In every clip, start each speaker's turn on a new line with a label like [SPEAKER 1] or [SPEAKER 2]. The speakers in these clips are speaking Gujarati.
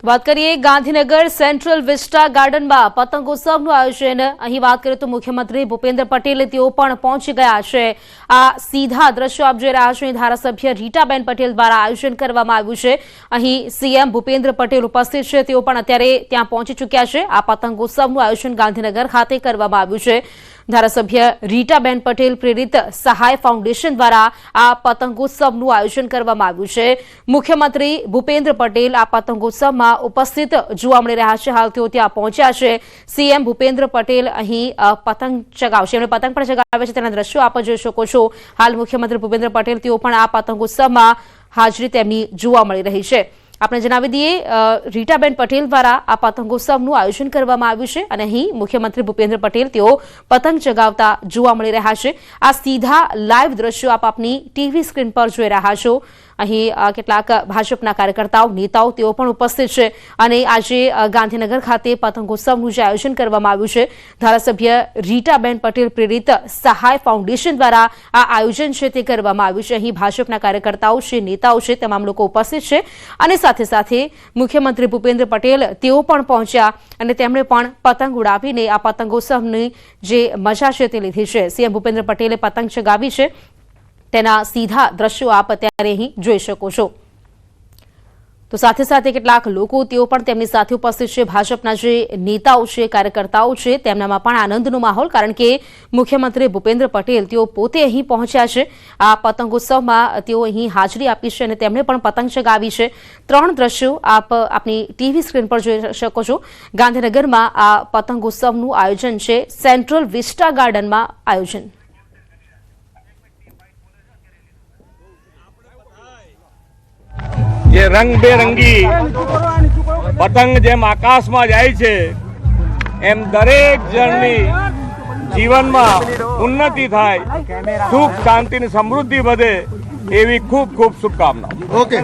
[SPEAKER 1] વાત કરીએ ગાંધીનગર સેન્ટ્રલ વિસ્ટા ગાર્ડનમાં પતંગોત્સવનું આયોજન। અહીં વાત કરીએ તો મુખ્યમંત્રી ભૂપેન્દ્ર પટેલ તેઓ પણ પહોંચી ગયા છે। આ સીધા દ્રશ્યો આપ જોઈ રહ્યા છો। ધારાસભ્ય રીટાબેન પટેલ દ્વારા આયોજન કરવામાં આવ્યું છે। અહીં સીએમ ભૂપેન્દ્ર પટેલ ઉપસ્થિત છે, તેઓ પણ અત્યારે ત્યાં પહોંચી ચૂક્યા છે। આ પતંગોત્સવનું આયોજન ગાંધીનગર ખાતે કરવામાં આવ્યું છે। ધારાસભ્ય રીટાબેન પટેલ પ્રેરિત સહાય ફાઉન્ડેશન દ્વારા આ પતંગોત્સવનું આયોજન કરવામાં આવ્યું છે। મુખ્યમંત્રી ભૂપેન્દ્ર પટેલ આ પતંગોત્સવમાં ઉપસ્થિત જોવા મળી રહ્યા છે। હાલ તેઓ ત્યાં પહોંચ્યા છે। સીએમ ભૂપેન્દ્ર પટેલ અહીં પતંગ ચગાવશે, એમણે પતંગ પણ ચગાવે છે, તેના દ્રશ્યો આપ જોઈ શકો છો। હાલ મુખ્યમંત્રી ભૂપેન્દ્ર પટેલ તેઓ પણ આ પતંગોત્સવમાં હાજરી તેમની જોવા મળી રહી છે। આપણે જણાવી દઈએ, રીટાબેન પટેલ દ્વારા આ પતંગોત્સવનું આયોજન કરવામાં આવ્યું છે અને અહીં મુખ્યમંત્રી ભૂપેન્દ્ર પટેલ તેઓ પતંગ ચગાવતા જોવા મળી રહ્યા છે। આ સીધા લાઈવ દ્રશ્યો આપ આપની ટીવી સ્ક્રીન પર જોઈ રહ્યા છો। અહીં કેટલાક ભાજપના કાર્યકર્તાઓ, નેતાઓ તેઓ પણ ઉપસ્થિત છે અને આજે ગાંધીનગર ખાતે પતંગોત્સવનું જે આયોજન કરવામાં આવ્યું છે, ધારાસભ્ય રીટાબેન પટેલ પ્રેરિત સહાય ફાઉન્ડેશન દ્વારા આ આયોજન છે તે કરવામાં આવ્યું છે। અહીં ભાજપના કાર્યકર્તાઓ છે, નેતાઓ છે, તમામ લોકો ઉપસ્થિત છે અને સાથે સાથે મુખ્યમંત્રી ભૂપેન્દ્ર પટેલ તેઓ પણ પહોંચ્યા અને તેમણે પણ પતંગ ઉડાવીને આ પતંગોત્સવની જે મજા છે તે લીધી છે। સીએમ ભૂપેન્દ્ર પટેલે પતંગ ચગાવી છે, તેના સીધા દ્રશ્યો આપ અત્યારે અહીં જોઈ શકો છો। તો સાથે સાથે કેટલાક લોકો તેઓ પણ તેમની સાથે ઉપસ્થિત છે। ભાજપના જે નેતાઓ છે, કાર્યકર્તાઓ છે, તેમનામાં પણ આનંદનો માહોલ, કારણ કે મુખ્યમંત્રી ભૂપેન્દ્ર પટેલ તેઓ પોતે અહીં પહોંચ્યા છે। આ પતંગોત્સવમાં તેઓ અહીં હાજરી આપી છે અને તેમણે પણ પતંગ ચગાવી છે। ત્રણ દ્રશ્યો આપ આપની ટીવી સ્ક્રીન પર જોઈ શકો છો। ગાંધીનગરમાં આ પતંગોત્સવનું આયોજન છે, સેન્ટ્રલ વિસ્ટા ગાર્ડનમાં આયોજન।
[SPEAKER 2] ये रंग बेरंगी पतंग जेम आकाश में जाय छे एम दरेक जननी जीवन में उन्नति थाय, सुख शांति ने समृद्धि बढ़े एवी खूब खूब शुभकामनाओं। ओके।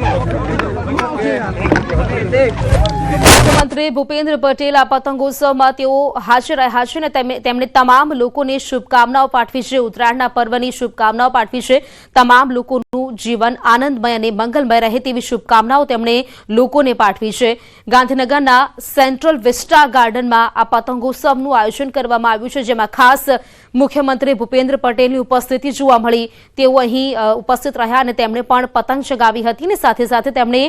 [SPEAKER 1] मुख्यमंत्री भूपेन्द्र पटेल आ पतंगोत्सवમાં તેઓ હાજર રહ્યા છે અને તેમણે તમામ લોકોને શુભકામનાઓ પાઠવી છે। ઉત્તરાયણના પર્વની શુભકામનાઓ પાઠવી છે। તમામ લોકોનું જીવન આનંદમય અને મંગલમય રહે તેવી શુભકામનાઓ તેમણે લોકોને પાઠવી છે। ગાંધીનગરના સેન્ટ્રલ વિસ્ટા ગાર્ડનમાં આ પતંગોત્સવનું આયોજન કરવામાં આવ્યું છે, જેમાં ખાસ મુખ્યમંત્રી ભૂપેન્દ્ર પટેલની ઉપસ્થિતિ જોવા મળી। તેઓ અહીં ઉપસ્થિત રહ્યા અને તેમણે પણ પતંગ ચગાવી હતી અને સાથે સાથે તેમણે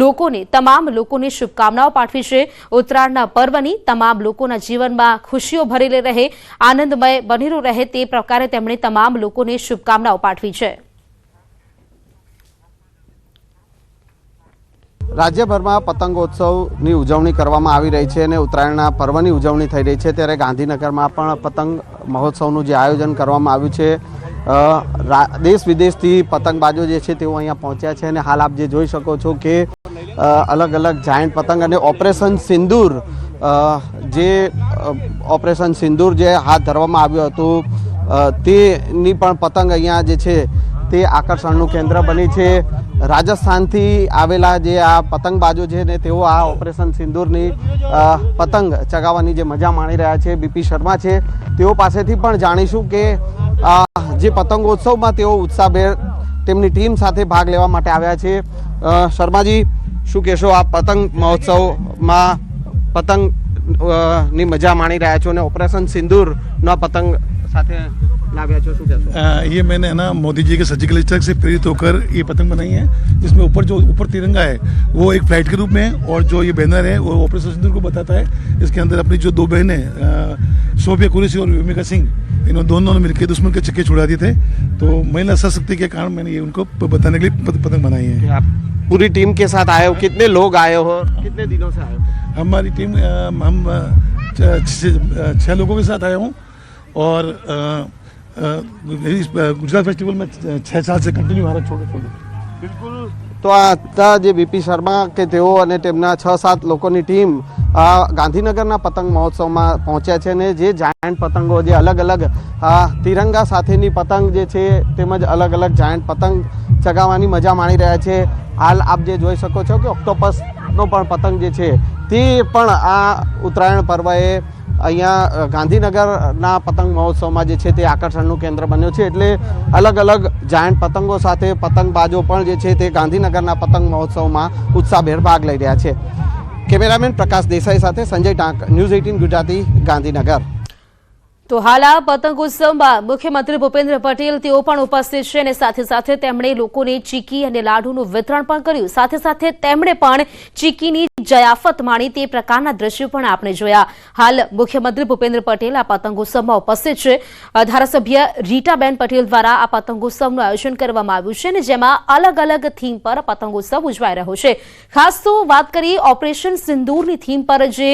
[SPEAKER 1] લોકોને, તમામ લોકોને શુભકામનાઓ પાઠવી છે। ઉત્તરાયણના પર્વની તમામ લોકોના જીવનમાં ખુશીઓ ભરેલી રહે, આનંદમય બનેલું રહે તે પ્રકારે તેમણે તમામ લોકોને શુભકામનાઓ પાઠવી છે।
[SPEAKER 3] રાજ્યભરમાં પતંગોત્સવની ઉજવણી કરવામાં આવી રહી છે અને ઉત્તરાયણના પર્વની ઉજવણી થઈ રહી છે, ત્યારે ગાંધીનગરમાં પણ પતંગ મહોત્સવનું જે આયોજન કરવામાં આવ્યું છે, દેશ વિદેશથી પતંગબાજો જે છે તેઓ અહીંયા પહોંચ્યા છે અને હાલ આપ જે જોઈ શકો છો કે અલગ અલગ જાયન્ટ પતંગ અને ઓપરેશન સિંદૂર, જે ઓપરેશન સિંદૂર જે હાથ ધરવામાં આવ્યું હતું તેની પણ પતંગ અહીંયા જે છે તે આકર્ષણનું કેન્દ્ર બની છે। રાજસ્થાનથી આવેલા જે આ પતંગબાજો છે ને તેઓ આ ઓપરેશન સિંદૂરની પતંગ ચગાવવાની જે મજા માણી રહ્યા છે। બીપી શર્મા છે, તેઓ પાસેથી પણ જાણીશું કે જે પતંગોત્સવમાં તેઓ ઉત્સાહભેર તેમની ટીમ સાથે ભાગ લેવા માટે આવ્યા છે। શર્માજી, શું કહેશો, આ પતંગ મહોત્સવમાં પતંગની મજા માણી રહ્યા છો અને ઓપરેશન સિંદૂરના પતંગ સાથે लाव्या छो,
[SPEAKER 4] ये मैंने है ना मोदी जी के सर्जिकल स्ट्राइक से प्रेरित होकर ये पतंग बनाई है, जिसमें ऊपर तिरंगा है वो एक फ्लाइट के रूप में है और जो ये बैनर है वो ऑपरेशन सिंदूर को बताता है। इसके अंदर अपनी जो दो बहनें सोफिया कुरैशी और विमिका सिंह, इन दोनों ने मिलकर दुश्मन के चक्के छुड़ा दिए थे, तो महिला सशक्ति के कारण मैंने ये उनको बताने के लिए पतंग बनाई है।
[SPEAKER 3] आप पूरी टीम के साथ आए हो, कितने लोग आए हो, कितने दिनों से आए हो?
[SPEAKER 4] हमारी टीम हम 6 लोगों के साथ आया हूँ और गुजरात फेस्टिवल में 6 साल से कंटिन्यू आ रहा छोटे।
[SPEAKER 3] बिल्कुल। तो आ હતા જે બીપી શર્મા કે તેઓ અને તેમના 6-7 લોકોની ટીમ ગાંધીનગરના પતંગ મહોત્સવમાં પહોંચ્યા છે અને જે જાયન્ટ પતંગો, જે અલગ અલગ તિરંગા સાથેની પતંગ જે છે તેમજ અલગ અલગ જાયન્ટ પતંગ ચગાવવાની મજા માણી રહ્યા છે। હાલ આપ જે જોઈ શકો છો કે ઓક્ટોપસનો પણ પતંગ જે છે તે પણ આ ઉત્તરાયણ પર્વએ અહીંયા ગાંધીનગરના પતંગ મહોત્સવમાં જે છે તે આકર્ષણનું કેન્દ્ર બન્યો છે। એટલે અલગ અલગ જાયન્ટ પતંગો સાથે પતંગબાજો પણ જે છે તે ગાંધીનગરના પતંગ મહોત્સવમાં ઉત્સાહભેર ભાગ લઈ રહ્યા છે। કેમેરામેન પ્રકાશ દેસાઈ સાથે સંજય ટાંક, ન્યૂઝ 18 ગુજરાતી, ગાંધીનગર।
[SPEAKER 1] તો હાલ આ પતંગોત્સવમાં મુખ્યમંત્રી ભૂપેન્દ્ર પટેલ તેઓ પણ ઉપસ્થિત છે અને સાથે સાથે તેમણે લોકોને ચીકી અને લાડુનું વિતરણ પણ કર્યું। સાથે સાથે તેમણે પણ ચીકીની જયાફત માણી તે પ્રકારના દ્રશ્યો પણ આપણે જોયા। હાલ મુખ્યમંત્રી ભૂપેન્દ્ર પટેલ આ પતંગોત્સવમાં ઉપસ્થિત છે। ધારાસભ્ય રીટાબેન પટેલ દ્વારા આ પતંગોત્સવનું આયોજન કરવામાં આવ્યું છે અને જેમાં અલગ અલગ થીમ પર પતંગોત્સવ ઉજવાઈ રહ્યો છે। ખાસ તો વાત કરીએ ઓપરેશન સિંદૂરની થીમ પર જે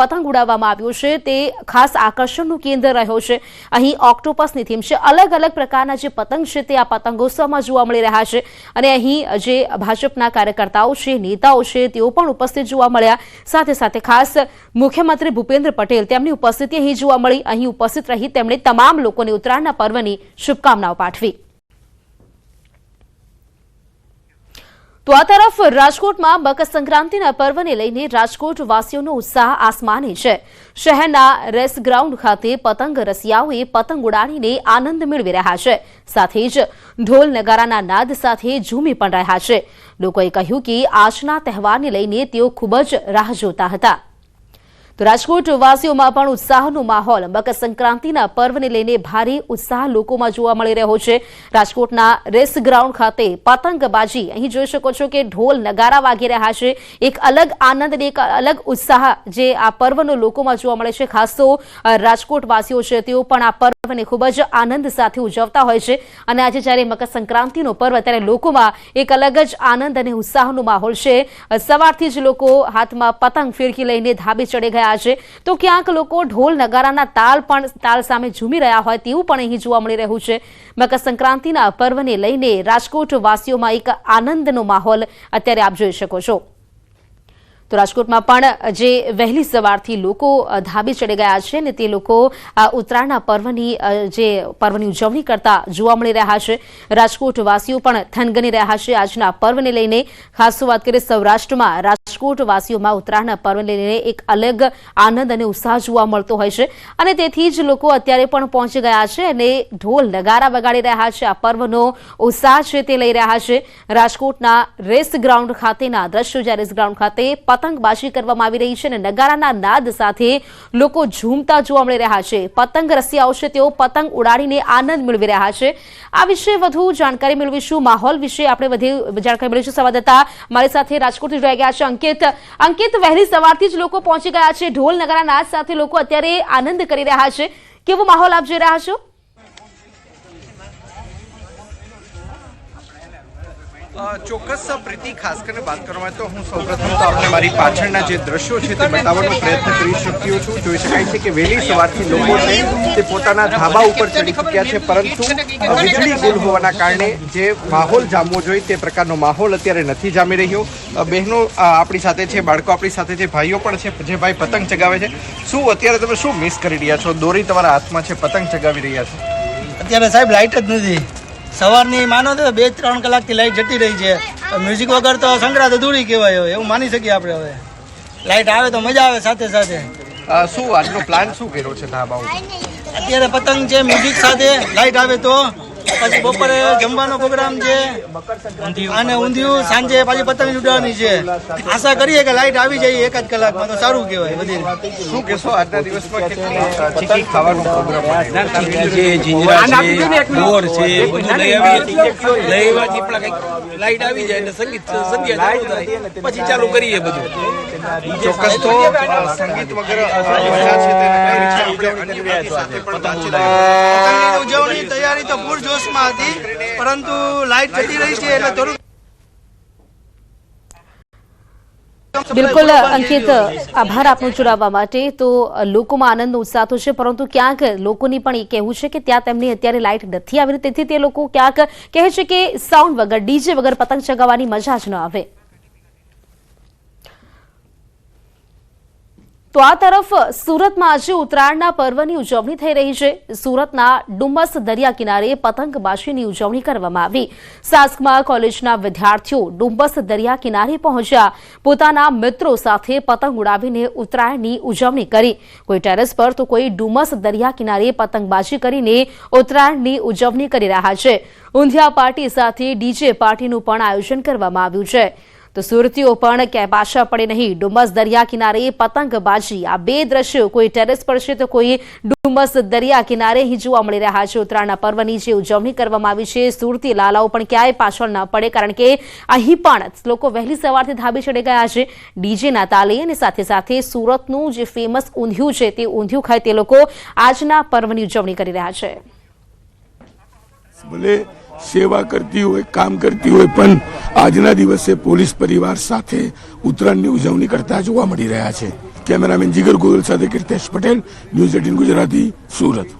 [SPEAKER 1] પતંગ ઉડાવવામાં આવ્યો છે તે ખાસ આકર્ષણનું કેન્દ્ર રહ્યો છે। અહીં ઓક્ટોપસની થીમ છે। અલગ અલગ પ્રકારના જે પતંગ છે તે આ પતંગોત્સવમાં જોવા મળી રહ્યા છે અને અહીં જે ભાજપના કાર્યકર્તાઓ છે, નેતાઓ છે, તેઓ પણ ઉપસ્થિત જોવા મળ્યા। સાથે સાથે ખાસ મુખ્યમંત્રી ભૂપેન્દ્ર પટેલ તેમની ઉપસ્થિતિ અહીં જોવા મળી। અહીં ઉપસ્થિત રહી તેમણે તમામ લોકોને ઉત્તરાયણના પર્વની શુભકામનાઓ પાઠવી। તો આ તરફ રાજકોટમાં મકર સંક્રાંતિના પર્વને લઈને રાજકોટ વાસીઓનો ઉત્સાહ આસમાને છે। શહેરના રેસ ગ્રાઉન્ડ ખાતે પતંગ રસિયાઓએ પતંગ ઉડાડીને આનંદ મેળવી રહ્યા છે। સાથે જ ઢોલ નગારાના નાદ સાથે ઝૂમી પણ રહ્યા છે। લોકોએ કહ્યું કે આજના તહેવારને લઈને તેઓ ખૂબ જ રાહ જોતા હતા। તો રાજકોટ વાસીઓમાં પણ ઉત્સાહનો માહોલ મકર સંક્રાંતિના પર્વને લઈને ભારે ઉત્સાહ લોકોમાં જોવા મળી રહ્યો છે। રાજકોટના રેસ ગ્રાઉન્ડ ખાતે પતંગબાજી અહીં જોઈ શકો છો કે ઢોલ નગારા વાગી રહ્યા છે। એક અલગ આનંદ અને એક અલગ ઉત્સાહ જે આ પર્વનો લોકોમાં જોવા મળે છે। ખાસ તો રાજકોટ વાસીઓ છે તેઓ પણ આ પર્વને ખૂબ જ આનંદ સાથે ઉજવતા હોય છે અને આજે જ્યારે મકર સંક્રાંતિનો પર્વ ત્યારે લોકોમાં એક અલગ જ આનંદ અને ઉત્સાહનો માહોલ છે। સવારથી જ લોકો હાથમાં પતંગ ફિરકી લઈને ધાબે ચડી ગયા છે તો ક્યાંક લોકો ઢોલ નગારાના તાલ સામે ઝૂમી રહ્યા હોય તેવું પણ અહીં જોવા મળી રહ્યું છે। મકર સંક્રાંતિના પર્વને લઈને રાજકોટ વાસીઓમાં એક આનંદનો માહોલ અત્યારે આપ જોઈ શકો છો। તો રાજકોટમાં પણ જે વહેલી સવારથી લોકો ધાબે ચડી ગયા છે અને તે લોકો ઉત્તરાયણના પર્વની ઉજવણી કરતા જોવા મળી રહ્યા છે। રાજકોટ વાસીઓ પણ થનગની રહ્યા છે આજના પર્વને લઈને। ખાસ વાત કરીએ સૌરાષ્ટ્રમાં રાજકોટ વાસીઓમાં ઉત્તરાયણના પર્વને લઈને એક અલગ આનંદ અને ઉત્સાહ જોવા મળતો હોય છે અને તેથી જ લોકો અત્યારે પણ પહોંચી ગયા છે અને ઢોલ નગારા વગાડી રહ્યા છે। આ પર્વનો ઉત્સાહ છે તે લઈ રહ્યા છે। રાજકોટના રેસ ગ્રાઉન્ડ ખાતેના દ્રશ્યો જ્યાં રેસ ગ્રાઉન્ડ ખાતે પતંગબાજી કરવામાં આવી રહી છે અને નગારાના નાદ સાથે લોકો ઝૂમતા જોવા મળી રહ્યા છે। પતંગ રસિયાઓ છે તેઓ પતંગ ઉડાડીને આનંદ મેળવી રહ્યા છે। આ વિશે વધુ જાણકારી મેળવીશું। માહોલ વિશે આપણે વધુ જાણકારી મેળવીશું। સંવાદદાતા મારી સાથે રાજકોટથી જોડાઈ ગયા છે અંકિત, વહેલી સવારથી જ લોકો પહોંચી ગયા છે। ઢોલ નગારા નાદ સાથે લોકો અત્યારે આનંદ કરી રહ્યા છે। કેવો માહોલ આપ જોઈ રહ્યા છો?
[SPEAKER 5] ચોક્કસ પ્રીતિ, ખાસ કરીને વાત કરવામાં તો હું સૌપ્રથમ તો આપણે મારી પાછળના જે દ્રશ્યો છે તે બતાવવાનો પ્રયત્ન કરી શક્યો છું। જોઈ શકાય છે કે વહેલી સવારથી લોકો છે તે પોતાના ધાબા ઉપર ચડી ચૂક્યા છે, પરંતુ વીજળી ગુલ હોવાના કારણે જે માહોલ જામવો જોઈએ તે પ્રકારનો માહોલ અત્યારે નથી જામી રહ્યો। બહેનો આપણી સાથે છે, બાળકો આપણી સાથે છે, ભાઈઓ પણ છે જે ભાઈ પતંગ ચગાવે છે। શું અત્યારે તમે શું મિસ કરી રહ્યા છો? દોરી તમારા હાથમાં છે, પતંગ ચગાવી રહ્યા છો।
[SPEAKER 6] અત્યારે સાહેબ લાઇટ જ નથી। સવારની માનો તો 2-3 કલાકથી લાઇટ જતી રહી છે। મ્યુઝિક વગર તો સંક્રાંત અધૂરી કહેવાય એવું માની શકીએ આપણે। હવે લાઇટ આવે તો મજા આવે। સાથે સાથે
[SPEAKER 5] શું આજનો પ્લાન શું કર્યો છે ધાબા ઉપર?
[SPEAKER 6] અત્યારે પતંગ છે, મ્યુઝિક સાથે લાઇટ આવે તો પછી બપોરે જમવાનો પ્રોગ્રામ છે અને ઊંધિયું સાંજે પાછી પતંગ ઉડાવવાની છે। આશા કરીએ કે લાઇટ આવી જાય 1 જ કલાકમાં તો સારું કહેવાય। બધી
[SPEAKER 5] શું કહેશો આજના દિવસમાં કેટલી ચીકી ખાવાનો પ્રોગ્રામ
[SPEAKER 7] લાઈટ આવી જાય સંગીત સંધ્યા પછી ચાલુ કરીએ બધું।
[SPEAKER 5] ચોક્કસ તો સંગીત વગર
[SPEAKER 6] ઉજવણી તૈયારી તો પૂરજોશમાં હતી, પરંતુ લાઇટ જતી રહી છે એટલે થોડું
[SPEAKER 1] બિલકુલ અંકિત, આભાર આપનો જોડાવા માટે। તો લોકોમાં આનંદનો ઉત્સાહ તો છે, પરંતુ ક્યાંક લોકોની પણ એ કહેવું છે કે ત્યાં તેમની અત્યારે લાઇટ નથી આવી, તેથી તે લોકો ક્યાંક કહે છે કે સાઉન્ડ વગર, ડીજે વગર પતંગ ચગાવવાની મજા જ ન આવે। તો આ તરફ સુરતમાં આજે ઉત્તરાયણના પર્વની ઉજવણી થઈ રહી છે। સુરતના ડુમ્મસ દરિયા કિનારે પતંગબાજીની ઉજવણી કરવામાં આવી। સાસ્કમાં કોલેજના વિદ્યાર્થીઓ ડુમ્મસ દરિયા કિનારે પહોંચ્યા, પોતાના મિત્રો સાથે પતંગ ઉડાવીને ઉત્તરાયણની ઉજવણી કરી। કોઈ ટેરેસ પર તો કોઈ ડુમ્મસ દરિયા કિનારે પતંગબાજી કરીને ઉત્તરાયણની ઉજવણી કરી રહ્યા છે। ઊંધિયા પાર્ટી સાથે ડીજે પાર્ટીનું પણ આયોજન કરવામાં આવ્યું છે। તો સુરતીઓ પણ ક્યાંય પાછા પડે નહીં. ડુમસ દરિયા કિનારે પતંગબાજી, આ બે દ્રશ્યો કોઈ ટેરેસ પર છે તો કોઈ ડુમસ દરિયા કિનારે અહીં જોવા મળી રહ્યા છે. ઉત્તરાયણના પર્વની જે ઉજવણી કરવામાં આવી છે, સુરતી લાલાઓ પણ ક્યાંય પાછળ ન પડે, કારણ કે અહીં પણ લોકો વહેલી સવારથી ધાબે ચડી ગયા છે ડીજેના તાલે, અને સાથે સાથે સુરતનું જે ફેમસ ઊંધિયું છે તે ઊંધિયું ખાય તે લોકો આજના પર્વની ઉજવણી કરી રહ્યા છે.
[SPEAKER 8] ભલે સેવા કરતી હોય, કામ કરતી હોય, પણ આજના દિવસે પોલીસ પરિવાર સાથે ઉત્તરાયણની ઉજવણી કરતા જોવા મળી રહ્યા છે. કેમેરામેન જીગર ગોયલ સાથે કીર્તેશ પટેલ, ન્યૂઝ 18 ગુજરાતી, સુરત.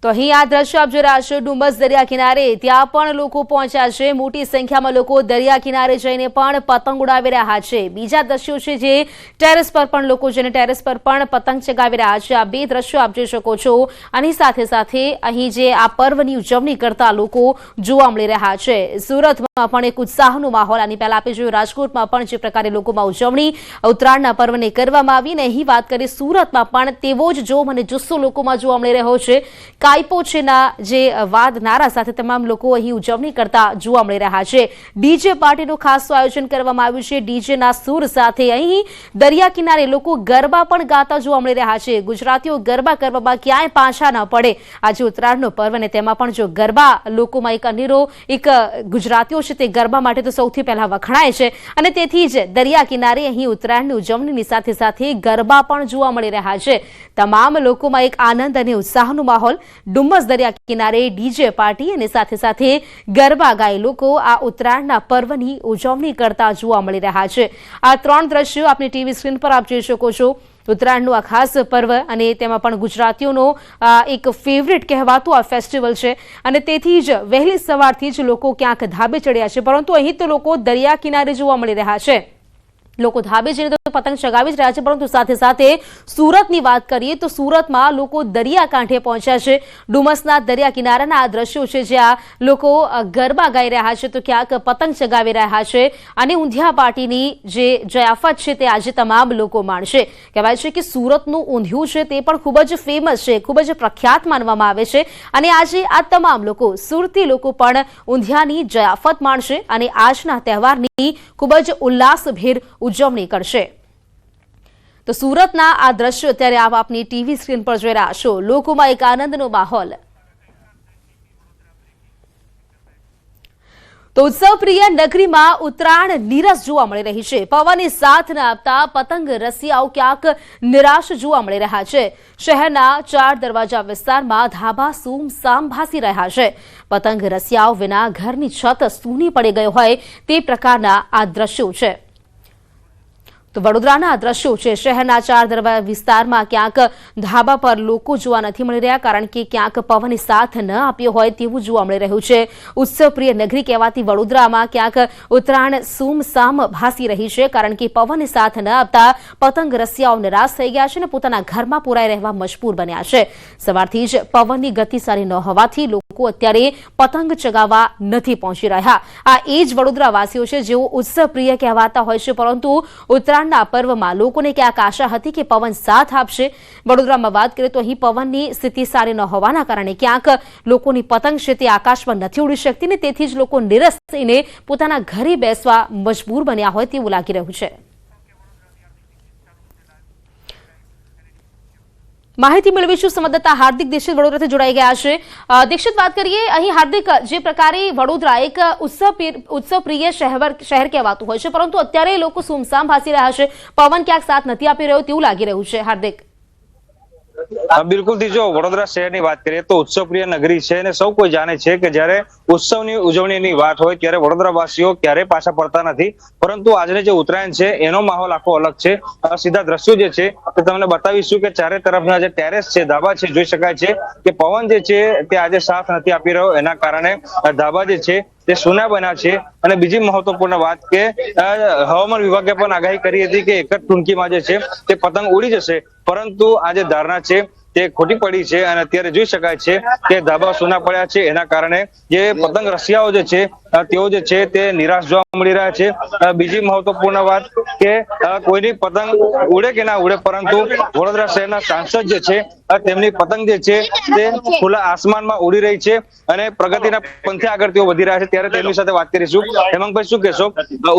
[SPEAKER 1] તો અહીં આ દ્રશ્ય આપ જોઈ રહ્યા છો ડુમસ દરિયા કિનારે, ત્યાં પણ લોકો પહોંચ્યા છે. મોટી સંખ્યામાં લોકો દરિયા કિનારે જઈને પણ પતંગ ઉડાવી રહ્યા છે. બીજા દ્રશ્યો છે જે ટેરેસ પર પણ લોકો જઈને ટેરેસ પર પણ પતંગ ચગાવી રહ્યા છે. આ બે દ્રશ્યો આપ જોઈ શકો છો. અને સાથે સાથે અહીં જે આ પર્વની ઉજવણી કરતા લોકો જોવા મળી રહ્યા છે. સુરતમાં પણ એક ઉત્સાહનો માહોલ, આની પહેલા આપણે જોયું રાજકોટમાં પણ જે પ્રકારે લોકોમાં ઉજવણી ઉત્તરાયણના પર્વને કરવામાં આવી, અને અહીં વાત કરીએ સુરતમાં પણ તેવો જ જોમ અને જુસ્સો લોકોમાં જોવા મળી રહ્યો છે. કાયપો છેના જે વાદ નારા સાથે તમામ લોકો અહીં ઉજવણી કરતા જોવા મળી રહ્યા છે. ડીજે પાર્ટીનું ખાસ આયોજન કરવામાં આવ્યું છે. ડીજેના સૂર સાથે અહીં દરિયા કિનારે લોકો ગરબા પણ ગાતા જોવા મળી રહ્યા છે. ગુજરાતીઓ ગરબા કરવામાં ક્યાંય પાછા ન પડે. આજે ઉત્તરાયણનો પર્વ અને તેમાં પણ જો ગરબા લોકોમાં એક અનેરો એક ગુજરાતીઓ છે તે ગરબા માટે તો સૌથી પહેલા વખણાય છે, અને તેથી જ દરિયા કિનારે અહીં ઉત્તરાયણની ઉજવણીની સાથે સાથે ગરબા પણ જોવા મળી રહ્યા છે. તમામ લોકોમાં એક આનંદ અને ઉત્સાહનો માહોલ. ડુમસ દરિયા કિનારે ડીજે પાર્ટી અને સાથે સાથે ગરબા ગાઈ લોકો આ ઉત્તરાયણના પર્વની ઉજવણી કરતા જોવા મળી રહ્યા છે. આ ત્રણ દ્રશ્યો આપની ટીવી સ્ક્રીન પર આપ જોઈ શકો છો. ઉત્તરાયણનું આ ખાસ પર્વ, અને તેમાં પણ ગુજરાતીઓનો એક ફેવરિટ કહેવાતું આ ફેસ્ટિવલ છે, અને તેથી જ વહેલી સવારથી જ લોકો ક્યાંક ધાબે ચડ્યા છે. પરંતુ અહીં તો લોકો દરિયા કિનારે જોવા મળી રહ્યા છે. લોકો ધાબે જઈને તો પતંગ ચગાવી જ રહ્યા છે, પરંતુ સાથે સાથે સુરતની વાત કરીએ તો સુરતમાં લોકો દરિયા કાંઠે પહોંચ્યા છે. ડુમસના દરિયા કિનારાના આ દ્રશ્યો છે જ્યાં લોકો ગરબા ગાઈ રહ્યા છે તો ક્યાંક પતંગ ચગાવી રહ્યા છે, અને ઊંધિયા પાર્ટીની જે જયાફત છે તે આજે તમામ લોકો માણશે. કહેવાય છે કે સુરતનું ઊંધિયું છે તે પણ ખૂબ જ ફેમસ છે, ખૂબ જ પ્રખ્યાત માનવામાં આવે છે, અને આજે આ તમામ લોકો સુરતી લોકો પણ ઊંધિયાની જયાફત માણશે અને આજના તહેવારની ખૂબ જ ઉલ્લાસભેર ઉજવણી કરશે. તો સુરતના આ દ્રશ્યો અત્યારે આપ આપની ટીવી સ્ક્રીન પર જોઈ રહ્યા છો. લોકોમાં એક આનંદનો માહોલ. તો ઉત્સવપ્રિય નગરીમાં ઉત્તરાયણ નીરસ જોવા મળી રહી છે. પવનની સાથ ન આપતા પતંગ રસિયાઓ ક્યાંક નિરાશ જોવા મળી રહ્યા છે. શહેરના 4 દરવાજા વિસ્તારમાં ધાબા સૂમસામ ભાસી રહ્યા છે. પતંગ રસિયાઓ વિના ઘરની છત સૂની પડી ગઈ હોય તે પ્રકારના આ દ્રશ્યો છે. તો વડોદરાના આ દ્રશ્યો છે. શહેરના 4 દરવાજા વિસ્તારમાં ક્યાંક ધાબા પર લોકો જોવા નથી મળી રહ્યા, કારણ કે ક્યાંક પવનની સાથ ન આપ્યો હોય તેવું જોવા મળી રહ્યું છે. ઉત્સવપ્રિય નગરી કહેવાતી વડોદરામાં ક્યાંક ઉત્તરાયણ સૂમસામ ભાસી રહી છે, કારણ કે પવનની સાથ ન આપતા પતંગ રસિયાઓ નિરાશ થઈ ગયા છે અને પોતાના ઘરમાં પુરાઈ રહેવા મજબૂર બન્યા છે. સવારથી જ પવનની ગતિ સારી ન હોવાથી લોકો અત્યારે પતંગ ચગાવવા નથી પહોંચી રહ્યા. આ એ જ વડોદરાવાસીઓ છે જેઓ ઉત્સવપ્રિય કહેવાતા હોય છે, પરંતુ ઉત્તરાયણના પર્વમાં લોકોને ક્યાંક આશા હતી કે પવન સાથ આપશે. વડોદરામાં વાત કરીએ તો અહીં પવનની સ્થિતિ સારી ન હોવાના કારણે ક્યાંક લોકોની પતંગ છે તે આકાશમાં નથી ઉડી શકતી, ને તેથી જ લોકો નિરસ થઈને પોતાના ઘરે બેસવા મજબૂર બન્યા હોય તેવું લાગી રહ્યું છે. માહિતી મેળવીશું સંવાદદાતા હાર્દિક દીક્ષિત વડોદરાથી જોડાઈ ગયા છે. દીક્ષિત, વાત કરીએ અહીં હાર્દિક, જે પ્રકારે વડોદરા એક ઉત્સવપ્રિય શહેર કહેવાતું હોય છે, પરંતુ અત્યારે લોકો સુમસામ ભાસી રહ્યા છે. પવન ક્યાંક સાથ નથી આપી રહ્યો તેવું લાગી રહ્યું છે. હાર્દિક,
[SPEAKER 9] બિલકુલ થી જો વડોદરા શહેરની વાત કરીએ તો ઉત્સવપ્રિય નગરી છે, અને સૌ કોઈ જાણે છે કે જ્યારે ઉત્સવની ઉજવણીની વાત હોય ત્યારે વડોદરાવાસીઓ ક્યારેય પાછા પડતા નથી. પરંતુ આજે જે ઉત્તરાયણ છે એનો માહોલ આખો અલગ છે. સીધા દ્રશ્યો જે છે તે તમને બતાવીશું કે ચારે તરફના જે ટેરેસ છે, ધાબા છે, જોઈ શકાય છે કે પવન જે છે તે આજે સાથ નથી આપી રહ્યો, એના કારણે ધાબા જે છે તે સુના બન્યા છે. અને બીજી મહત્વપૂર્ણ વાત કે હવામાન વિભાગે પણ આગાહી કરી હતી કે એક જ ટૂંકીમાં જે છે તે પતંગ ઉડી જશે, પરંતુ આ જે ધારણા છે તે ખોટી પડી છે અને અત્યારે જોઈ શકાય છે કે ધાબા સૂના પડ્યા છે. એના કારણે જે પતંગ રસિયાઓ જે છે તેઓ જે છે તે નિરાશ જોવા મળી રહ્યા છે. બીજી મહત્વપૂર્ણ વાત કે કોઈની પતંગ ઉડે કે ના ઉડે, પરંતુ વડોદરા શહેરના સાંસદ જે છે તેમની પતંગ જે છે તે ખુલ્લા આસમાનમાં ઉડી રહી છે અને પ્રગતિના પંથે આગળ તેઓ વધી રહ્યા છે. ત્યારે તેમની સાથે વાત કરીશું. હેમંતભાઈ, શું કહેશો?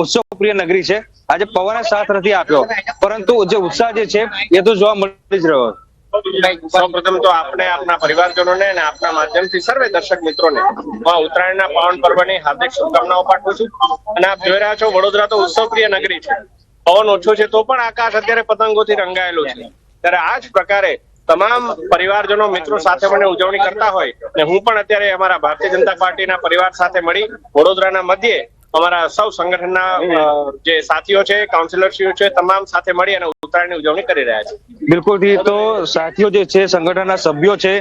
[SPEAKER 9] ઉત્સવ પ્રિય નગરી છે, આજે પવને સાથ નથી આપ્યો, પરંતુ જે ઉત્સાહ જે છે એ તો જોવા મળી જ રહ્યો.
[SPEAKER 10] સૌપ્રથમ તો આપણે આપના પરિવારજનોને અને આપના માધ્યમથી સર્વે દર્શક મિત્રોને ઉત્તરાયણના પાવન પર્વની હાર્દિક શુભકામનાઓ પાઠવું છું. અને આપ જોઈ રહ્યા છો, વડોદરા તો ઉત્સવ પ્રિય નગરી છે. પવન ઓછો છે તો પણ આકાશ અત્યારે પતંગોથી રંગાયેલું છે. ત્યારે આ જ પ્રકારે તમામ પરિવારજનો મિત્રો સાથે મળીને ઉજવણી કરતા હોય અને હું પણ અત્યારે અમારા ભારતીય જનતા પાર્ટીના પરિવાર સાથે મળી વડોદરાના મધ્યે અમારા સૌ સંગઠનના જે સાથીઓ છે, કાઉન્સિલરશ્રીઓ છે, તમામ સાથે મળી અને ઉત્તરાયણની ઉજવણી કરી રહ્યા છે.
[SPEAKER 9] બિલકુલ. તો સાથીઓ જે છે, સંગઠનના સભ્યો છે,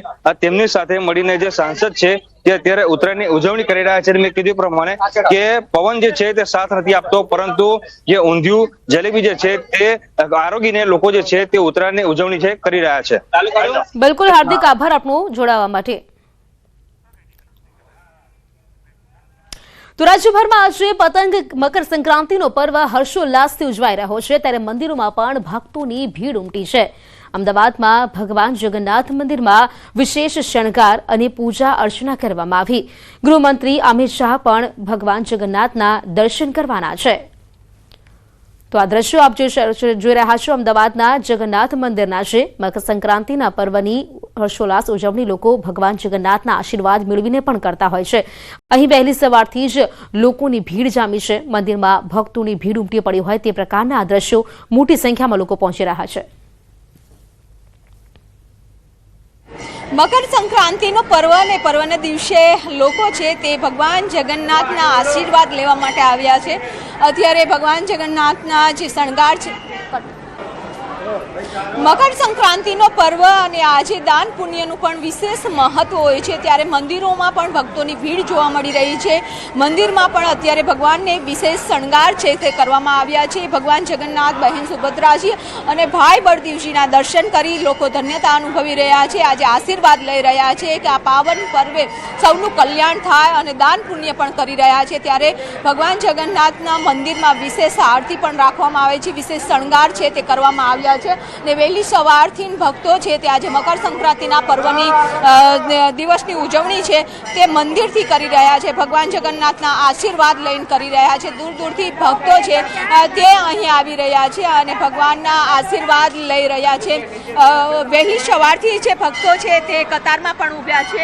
[SPEAKER 9] તેમની સાથે મળીને જે સાંસદ છે તે અત્યારે ઉત્તરાયણની ઉજવણી કરી રહ્યા છે. મેં કીધું પ્રમાણે કે પવન જે છે તે સાથ નથી આપતો, પરંતુ જે ઊંધિયું જલેબી જે છે તે આરોગીને લોકો જે છે તે ઉત્તરાયણની ઉજવણી છે કરી રહ્યા છે.
[SPEAKER 1] બિલકુલ, હાર્દિક આભાર આપનો જોડાવા માટે. તો રાજ્યભરમાં આજે પતંગ મકર સંક્રાંતિનો પર્વ હર્ષોલ્લાસથી ઉજવાઈ રહ્યો છે, ત્યારે મંદિરોમાં પણ ભક્તોની ભીડ ઉમટી છે. અમદાવાદમાં ભગવાન જગન્નાથ મંદિરમાં વિશેષ શણગાર અને પૂજા અર્ચના કરવામાં આવી. ગૃહમંત્રી અમિત શાહ પણ ભગવાન જગન્નાથના દર્શન કરવાના છે. તો આ દ્રશ્યો આપ જોઈ રહ્યા છો અમદાવાદના જગન્નાથ મંદિરના છે. મકર સંક્રાંતિના પર્વની હર્ષોલ્લાસ ઉજવણી લોકો ભગવાન જગન્નાથના આશીર્વાદ મેળવીને પણ કરતા હોય છે. અહીં વહેલી સવારથી જ લોકોની ભીડ જામી છે. મંદિરમાં ભક્તોની ભીડ ઉમટી પડી હોય તે પ્રકારના આ દ્રશ્યો મોટી સંખ્યામાં લોકો પહોંચી રહ્યા છે.
[SPEAKER 11] મકર સંક્રાંતિનો પર્વ અને પર્વના દિવસે લોકો છે તે ભગવાન જગન્નાથના આશીર્વાદ લેવા માટે આવ્યા છે. અત્યારે ભગવાન જગન્નાથના જે શણગાર છે, મકર સંક્રાંતિનો પર્વ અને આજે દાન પુણ્યનું પણ વિશેષ મહત્વ હોય છે. ત્યારે મંદિરોમાં પણ ભક્તોની ભીડ જોવા મળી રહી છે. મંદિરમાં પણ અત્યારે ભગવાનને વિશેષ શણગાર છે તે કરવામાં આવ્યા છે. ભગવાન જગન્નાથ, બહેન સુભદ્રાજી અને ભાઈ બળદેવજીના દર્શન કરી લોકો ધન્યતા અનુભવી રહ્યા છે. આજે આશીર્વાદ લઈ રહ્યા છે કે આ પાવન પર્વે સૌનું કલ્યાણ થાય અને દાન પુણ્ય પણ કરી રહ્યા છે. ત્યારે ભગવાન જગન્નાથના મંદિરમાં વિશેષ આરતી પણ રાખવામાં આવે છે, વિશેષ શણગાર છે તે કરવામાં આવ્યા છે. ને વહેલી સવારથી ભક્તો છે તે આજે મકર સંક્રાંતિના પર્વની દિવસની ઉજવણી છે તે મંદિરથી કરી રહ્યા છે. ભગવાન જગન્નાથના આશીર્વાદ લઈને કરી રહ્યા છે. દૂર દૂરથી ભક્તો છે તે અહીં આવી રહ્યા છે અને ભગવાનના આશીર્વાદ લઈ રહ્યા છે. વહેલી સવારથી જે ભક્તો છે તે કતારમાં પણ ઉભ્યા છે.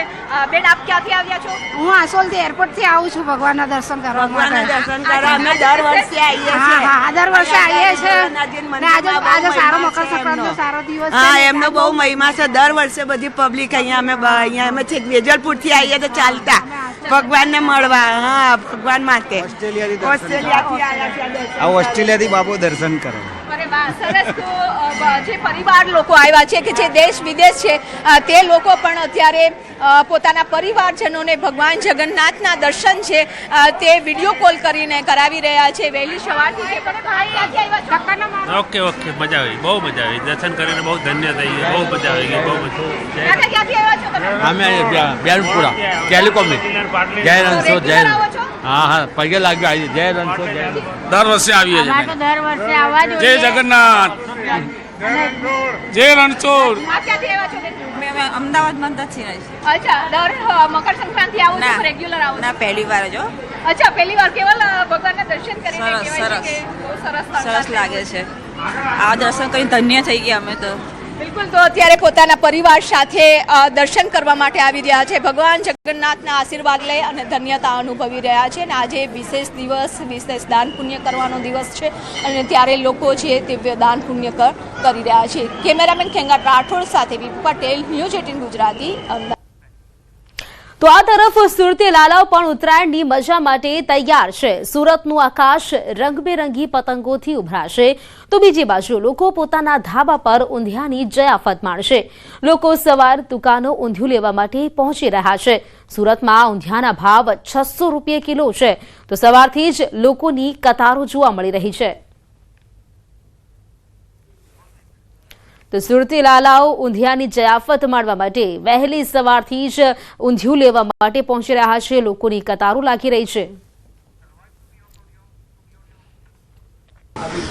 [SPEAKER 11] બેન, આપ ક્યાંથી આવ્યા છો?
[SPEAKER 12] હું આસોલથી એરપોર્ટથી આવું છું ભગવાનના દર્શન કરવા માટે.
[SPEAKER 11] દર્શન કરવા અમે દર વર્ષે આવીએ છીએ.
[SPEAKER 12] હા, દર વર્ષે આવીએ છીએ. આજે સારો મકર સંક્રાંતિનો સારો દિવસ છે.
[SPEAKER 13] હા, એમનો બહુ મહિમા છે. દર વર્ષે બધી પબ્લિક અહીંયા અમે છેક વેજલપુરથી આવીએ તો ચાલતા ભગવાનને મળવા. હા, ભગવાન માટે ઓસ્ટ્રેલિયાથી આવ્યા.
[SPEAKER 6] ઓસ્ટ્રેલિયાથી બાપુ દર્શન કરવા.
[SPEAKER 11] અરે વાહ, સરસ. તો જે પરિવાર લોકો આવ્યા છે કે જે દેશ વિદેશ છે તે લોકો પણ અત્યારે પોતાના પરિવારજનોને ભગવાન જગન્નાથના દર્શન છે તે વિડીયો કોલ કરીને કરાવી રહ્યા છે. વહેલી સવારથી
[SPEAKER 14] ઓકે મજા આવી, બહુ મજા આવી. દર્શન કરીને બહુ ધન્ય થઈ ગયું, બહુ મજા આવી ગઈ, બહુ મજા.
[SPEAKER 11] ક્યાંથી આવ્યા છો તમે?
[SPEAKER 15] અમે બેલપુરા ટેલિકોમ જય રણછોડ જય. હા હા, પગે લાગ્યો આવી. જય રણછોડ જય.
[SPEAKER 14] દર વર્ષે આવીએ છીએ.
[SPEAKER 12] દર વર્ષે આવવા જોઈએ.
[SPEAKER 14] જય જગન્નાથ, જય રણછોડ.
[SPEAKER 11] ક્યાંથી આવ્યા છો?
[SPEAKER 13] અમદાવાદમાં નથી રહી છે.
[SPEAKER 11] અચ્છા, દર મકર સંક્રાંતિ આવો છો? રેગ્યુલર આવો છો?
[SPEAKER 13] ના, પહેલી વાર જો.
[SPEAKER 11] અચ્છા, પહેલી વાર. કેવલ ભગવાનના દર્શન કરીને કહેવાય છે કે બહુ
[SPEAKER 13] સરસ લાગે છે. આ દર્શન કરીને ધન્ય થઈ ગયા અમે તો.
[SPEAKER 11] બિલકુલ. તો અત્યારે પોતાના પરિવાર સાથે દર્શન કરવા માટે આવી રહ્યા છે. ભગવાન જગન્નાથના આશીર્વાદ લઈ અને ધન્યતા અનુભવી રહ્યા છે. અને આજે વિશેષ દિવસ, વિશેષ દાન પુણ્ય કરવાનો દિવસ છે અને ત્યારે લોકો છે તે દાન પુણ્ય કરી રહ્યા છે. કેમેરામેન ખેંગાટ રાઠોડ સાથે વિપુ પટેલ, ન્યૂઝ 18 ગુજરાતી, અમદાવાદ.
[SPEAKER 1] તો આ તરફ સુરતી લાલાઓ પણ ઉત્તરાયણની મજા માટે તૈયાર છે. સુરતનું આકાશ રંગબેરંગી પતંગોથી ઉભરાશે તો બીજી બાજુ લોકો પોતાના ધાબા પર ઊંધિયાની જયાફત માણશે. લોકો સવાર દુકાનો ઊંધિયું લેવા માટે પહોંચી રહ્યા છે. સુરતમાં ઊંધિયાના ભાવ 600 રૂપિયા કિલો છે. તો સવારથી જ લોકોની કતારો જોવા મળી રહી છે. તો સુરતી લાલાઓ ઊંધિયાની જયાફત માણવા માટે વહેલી સવારથી જ ઊંધિયું લેવા માટે પહોંચી રહ્યા છે. લોકોની કતારો લાગી રહી છે.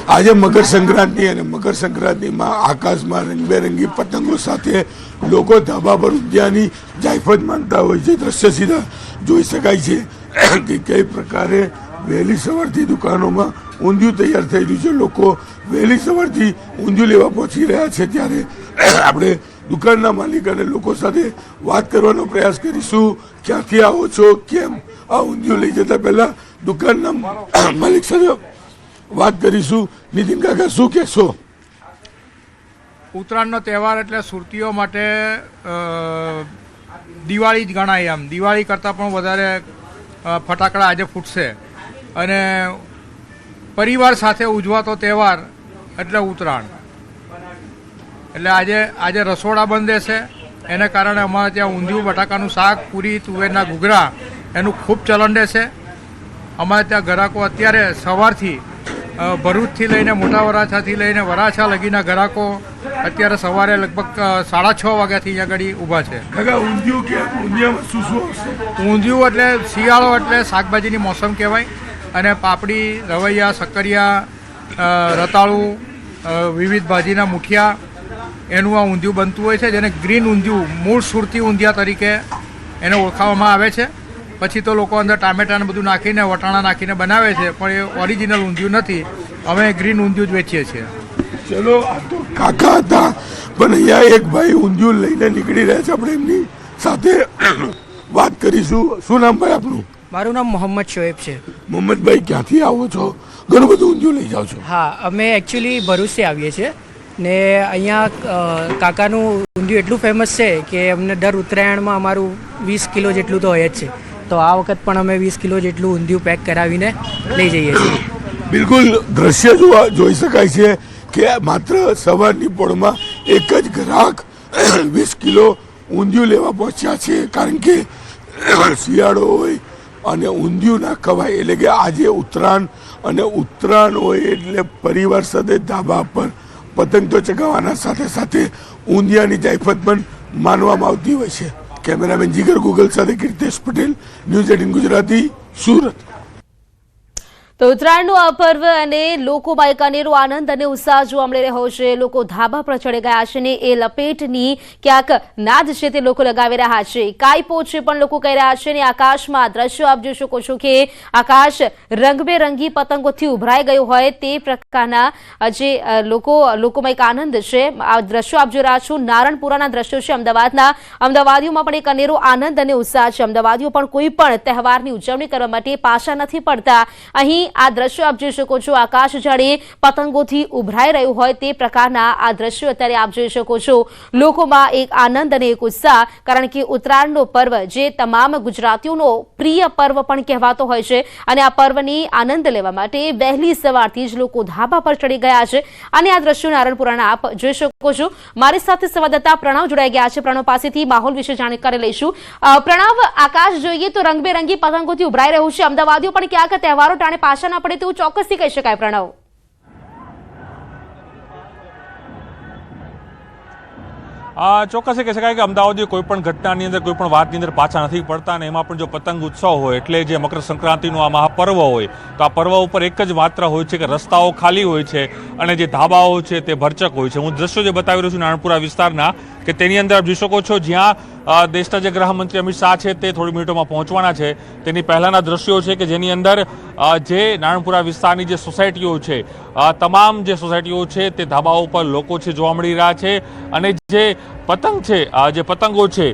[SPEAKER 8] આજે મકર સંક્રાંતિ અને મકર સંક્રાંતિમાં આકાશમાં રંગબેરંગી પતંગો સાથે લોકો ધાબા પર ઊંધિયાની જાયફત માનતા હોય છે. દ્રશ્ય સીધા જોઈ શકાય છે કે કઈ પ્રકારે વહેલી સવારથી દુકાનોમાં ઊંધિયું તૈયાર થઈ રહ્યું છે. લોકો વહેલી સવારથી ઊંધિયું લેવા પહોંચી રહ્યા છે. ત્યારે આપણે દુકાનના માલિક અને લોકો સાથે વાત કરવાનો પ્રયાસ કરીશું. ક્યાંથી આવો છો, કેમ આ ઊંધિયું લઈ જતા પહેલા દુકાનના માલિક સાથે વાત કરીશું. નીતિન કાકા, શું કહેશો?
[SPEAKER 16] ઉત્તરાયણનો તહેવાર એટલે સુરતીઓ માટે દિવાળી જ ગણાય. આમ દિવાળી કરતાં પણ વધારે ફટાકડા આજે ફૂટશે અને પરિવાર સાથે ઉજવાતો તહેવાર એટલે ઉત્તરાયણ. એટલે આજે રસોડા બંધ છે. એને કારણે અમારે ત્યાં ઊંધિયું, બટાકાનું શાક, પૂરી, તુવેરના ઘૂઘરા એનું ખૂબ ચલણ છે. અમારે ત્યાં ગ્રાહકો અત્યારે સવારથી ભરૂચથી લઈને મોટા વરાછાથી લઈને વરાછા લગીના ગ્રાહકો અત્યારે સવારે લગભગ 6:30 વાગ્યાથી અહીંયા આગળ ઊભા છે. ઊંધિયું એટલે શિયાળો એટલે શાકભાજીની મોસમ કહેવાય. અને પાપડી, રવૈયા, શક્કરિયા, રતાળું, વિવિધ ભાજીના મુઠિયા એનું આ ઊંધિયું બનતું હોય છે, જેને ગ્રીન ઊંધિયું, મૂળ સુરતી ઊંધિયા તરીકે એને ઓળખાવવામાં આવે છે. પછી તો લોકો અંદર ટામેટાને બધું નાખીને વટાણા નાખીને બનાવે છે, પણ એ ઓરિજિનલ ઊંધિયું નથી. અમે ગ્રીન ઊંધિયું જ વેચીએ છીએ.
[SPEAKER 8] ચલો, આ તો કાકા હતા, પણ અહીંયા એક ભાઈ ઊંધિયું લઈને નીકળી રહ્યા છે. આપણે એમની સાથે વાત કરીશું. શું નામ ભાઈ આપનું?
[SPEAKER 17] મારું નામ મોહમ્મદ શોએબ છે.
[SPEAKER 8] મોહમ્મદભાઈ, ક્યાંથી આવો છો? ઘણું બધું ઊંધિયું લઈ જાઓ છો?
[SPEAKER 17] હા, અમે એકચ્યુઅલી ભરૂચથી આવીએ છીએ ને અહીંયા કાકાનું ઊંધિયું એટલું ફેમસ છે કે અમને દર ઉત્તરાયણમાં અમારું 20 કિલો જેટલું તો હોય જ છે. તો આ વખત પણ અમે 20 કિલો જેટલું ઊંધિયું પેક કરાવીને લઈ જઈએ છીએ.
[SPEAKER 8] બિલકુલ દ્રશ્ય જોઈ શકાય છે કે માત્ર સવારની પોળમાં એક જ ગ્રાહક 20 કિલો ઊંધિયું લેવા પહોંચ્યા છે. કારણ કે શિયાળો હોય અને ઊંધિયું ના ખવાય. એટલે કે આજે ઉત્તરાયણ, અને ઉત્તરાયણ હોય એટલે પરિવાર સાથે ધાબા પર પતંગ તો ચગાવવાના સાથે સાથે ઊંધિયાની જાયફત પણ માનવામાં આવતી હોય છે. કેમેરામેન જીગર ગૂગલ સાથે કીર્તેશ પટેલ, ન્યૂઝ 18 ગુજરાતી, સુરત.
[SPEAKER 1] તો ઉત્તરાયણનું આ પર્વ અને લોકોમાં એક અનેરો આનંદ અને ઉત્સાહ જોવા મળી રહ્યો છે. લોકો ધાબા પર ચડી ગયા છે ને એ લપેટની ક્યાંક નાદ છે તે લોકો લગાવી રહ્યા છે. કાઈપો છે પણ લોકો કહી રહ્યા છે ને આકાશમાં દ્રશ્યો આપ જોઈ શકો છો કે આકાશ રંગબેરંગી પતંગોથી ઉભરાઈ ગયું હોય તે પ્રકારના જે લોકોમાં એક આનંદ છે. આ દ્રશ્યો આપ જોઈ રહ્યા છો નારણપુરાના દ્રશ્યો છે અમદાવાદના. અમદાવાદીઓમાં પણ એક અનેરો આનંદ અને ઉત્સાહ છે. અમદાવાદીઓ પણ કોઈ પણ તહેવારની ઉજવણી કરવા માટે પાછા નથી પડતા. અહીં આ દ્રશ્યો આપ જોઈ શકો છો. આકાશ જાણે પતંગોથી ઉભરાઈ રહ્યું હોય તે પ્રકારના આ દ્રશ્યો અત્યારે આપ જોઈ શકો છો. લોકોમાં એક આનંદ અને એક ઉત્સાહ, કારણ કે ઉત્તરાયણનો પર્વ જે તમામ ગુજરાતીઓનો પ્રિય પર્વ પણ કહેવાતો હોય છે. અને આ પર્વની આનંદ લેવા માટે વહેલી સવારથી જ લોકો ધાબા પર ચડી ગયા છે. અને આ દ્રશ્યો નારણપુરાના આપ જોઈ શકો છો. મારી સાથે સંવાદદાતા પ્રણવ જોડાઈ ગયા છે. પ્રણવ પાસેથી માહોલ વિશે જાણકારી લઈશું. પ્રણવ, આકાશ જોઈએ તો રંગબેરંગી પતંગોથી ઉભરાઈ રહ્યું છે. અમદાવાદીઓ પણ ક્યાંક તહેવારો ટાણે પાછા ના પડે તેવું ચોક્કસથી કહી શકાય. પ્રણવ,
[SPEAKER 2] ચોક્કસ કહી શકાય કે અમદાવાદીઓ કોઈ પણ ઘટનાની અંદર, કોઈ પણ વાતની અંદર પાછા નથી પડતા. અને એમાં પણ જો પતંગ ઉત્સવ હોય એટલે જે મકર સંક્રાંતિનો આ મહાપર્વ હોય તો આ પર્વ ઉપર એક જ માત્ર હોય છે કે રસ્તાઓ ખાલી હોય છે અને જે ધાબાઓ છે તે ભરચક હોય છે. હું દ્રશ્યો જે બતાવી રહ્યો છું નારણપુરા વિસ્તારના, કે તેની અંદર આપ જોઈ શકો છો જ્યાં દેશના જે ગૃહમંત્રી અમિત શાહ છે તે થોડી મિનિટોમાં પહોંચવાના છે. તેની પહેલાના દ્રશ્યો છે કે જેની અંદર જે નારણપુરા વિસ્તારની જે સોસાયટીઓ છે, તમામ જે સોસાયટીઓ છે તે ધાબાઓ પર લોકો છે જોવા મળી રહ્યા છે. અને જે પતંગ છે, જે પતંગો છે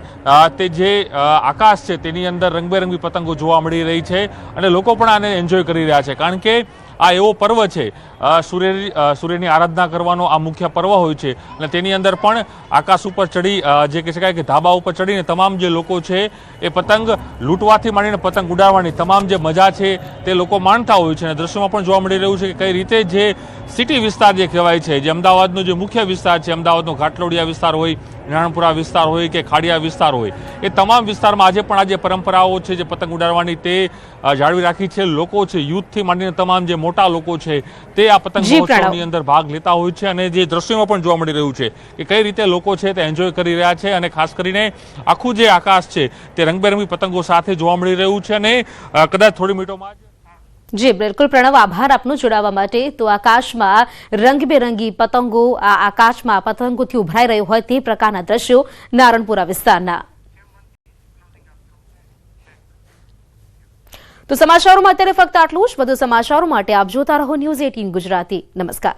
[SPEAKER 2] તે જે આકાશ છે તેની અંદર રંગબેરંગી પતંગો જોવા મળી રહી છે. અને લોકો પણ આને એન્જોય કરી રહ્યા છે. કારણ કે આ એવો પર્વ છે, સૂર્યની આરાધના કરવાનો આ મુખ્ય પર્વ હોય છે. અને તેની અંદર પણ આકાશ ઉપર ચડી, જે કહી શકાય કે ધાબા ઉપર ચડીને તમામ જે લોકો છે એ પતંગ લૂંટવાથી માંડીને પતંગ ઉડાડવાની તમામ જે મજા છે તે લોકો માણતા હોય છે. અને દ્રશ્યોમાં પણ જોવા મળી રહ્યું છે કે કઈ રીતે જે સિટી વિસ્તાર જે કહેવાય છે, જે અમદાવાદનો જે મુખ્ય વિસ્તાર છે, અમદાવાદનો ઘાટલોડિયા વિસ્તાર હોય
[SPEAKER 18] નારણપુરા વિસ્તાર હોય કે ખાડિયા વિસ્તાર હોય, એ તમામ વિસ્તારમાં આજે પણ આ જે પરંપરાઓ છે જે પતંગ ઉડાડવાની તે જાળવી રાખી છે. લોકો છે, યુથથી માંડીને તમામ જે મોટા લોકો છે તે આ પતંગ મહોત્સવની અંદર ભાગ લેતા હોય છે. અને જે દ્રશ્યોમાં પણ જોવા મળી રહ્યું છે કે કઈ રીતે લોકો છે તે એન્જોય કરી રહ્યા છે. અને ખાસ કરીને આખું જે આકાશ છે તે રંગબેરંગી પતંગો સાથે જોવા મળી રહ્યું છે. અને કદાચ થોડી મિનિટોમાં
[SPEAKER 1] જી બિલકુલ પ્રણવ, આભાર આપનો જોડાવા માટે. તો આકાશમાં રંગબેરંગી પતંગો, આ આકાશમાં પતંગોથી ઉભરાઈ રહ્યો હોય તે પ્રકારના દ્રશ્યો નારણપુરા વિસ્તારના. તો સમાચારોમાં અત્યારે ફક્ત આટલું જ. વધુ સમાચારો માટે આપ જોતા રહો ન્યૂઝ 18 ગુજરાતી. નમસ્કાર.